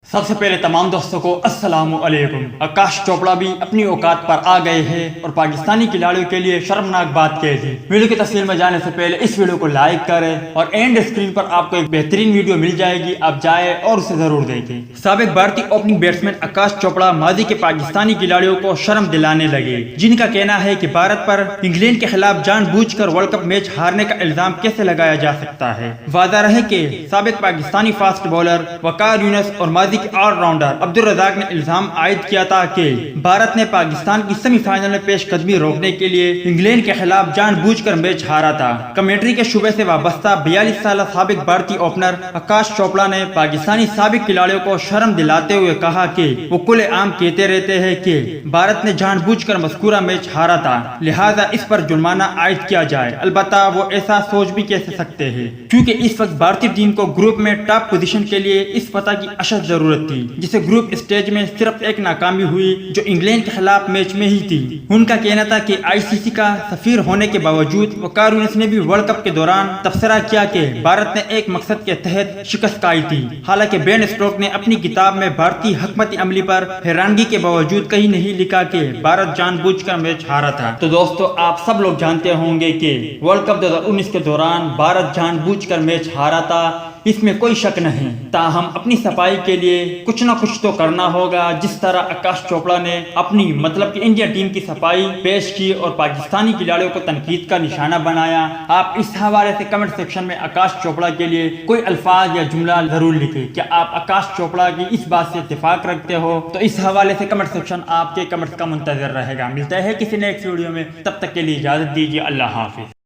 सबसे पहले तमाम दोस्तों को अस्सलाम वालेकुम। आकाश चोपड़ा भी अपनी औकात पर आ गए हैं और पाकिस्तानी खिलाड़ियों के लिए शर्मनाक बात कह दी। वीडियो की तफसील में जाने से पहले इस वीडियो को लाइक करें और एंड स्क्रीन पर आपको एक बेहतरीन वीडियो मिल जाएगी, आप जाए और उसे जरूर देखें। साबिक भारतीय ओपनिंग बैट्समैन आकाश चोपड़ा माजी के पाकिस्तानी खिलाड़ियों को शर्म दिलाने लगे, जिनका कहना है कि भारत पर इंग्लैंड के खिलाफ जानबूझकर वर्ल्ड कप मैच हारने का इल्जाम कैसे लगाया जा सकता है। वादा रहे कि साबिक पाकिस्तानी फास्ट बॉलर वकार यूनुस और माजी के ऑलराउंडर अब्दुल रज़ाक ने इल्जाम आयद किया था कि भारत ने पाकिस्तान की सेमीफाइनल में पेशकदमी रोकने के लिए इंग्लैंड के खिलाफ जानबूझकर मैच हारा था। कमेंट्री के शुबे से वाबस्ता 42 साल साबिक भारतीय ओपनर आकाश चोपड़ा ने पाकिस्तानी साबिक खिलाड़ियों को शर्म दिलाते हुए कहा कि वो खुलेआम कहते रहते हैं कि भारत ने जानबूझकर मज़कूरा मैच हारा था, लिहाजा इस पर जुर्माना आयद किया जाए। अलबत्ता वो ऐसा सोच भी कैसे सकते हैं, क्योंकि इस वक्त भारतीय टीम को ग्रुप में टॉप पोजीशन के लिए इस पता की अशद जरूरत थी, जिसे ग्रुप स्टेज में सिर्फ एक नाकामी हुई जो इंग्लैंड के खिलाफ मैच में ही थी। उनका कहना था कि आईसीसी का सफीर होने के बावजूद वकार यूनुस ने भी वर्ल्ड कप के दौरान तबसरा किया कि भारत ने एक मकसद के तहत शिकस्त खाई थी। हालांकि बेन स्टोक्स ने अपनी किताब में भारतीय हकमत अमली पर हैरानगी के बावजूद कहीं नहीं लिखा कि भारत जानबूझकर मैच हारा था। तो दोस्तों, आप सब लोग जानते होंगे कि वर्ल्ड कप 2019 के दौरान भारत जानबूझकर मैच हारा था, इसमें कोई शक नहीं। ताहम अपनी सफाई के लिए कुछ न कुछ तो करना होगा। जिस तरह आकाश चोपड़ा ने अपनी मतलब कि इंडिया टीम की सफाई पेश की और पाकिस्तानी खिलाड़ियों को तनकीद का निशाना बनाया, आप इस हवाले से कमेंट सेक्शन में आकाश चोपड़ा के लिए कोई अल्फाज या जुमला जरूर लिखें। क्या आप आकाश चोपड़ा की इस बात से इत्तेफाक रखते हो? तो इस हवाले से कमेंट सेक्शन आपके कमेंट्स का मुंतजर रहेगा। मिलता है किसी नेक्स्ट वीडियो में, तब तक के लिए इजाजत दीजिए। अल्लाह हाफिज।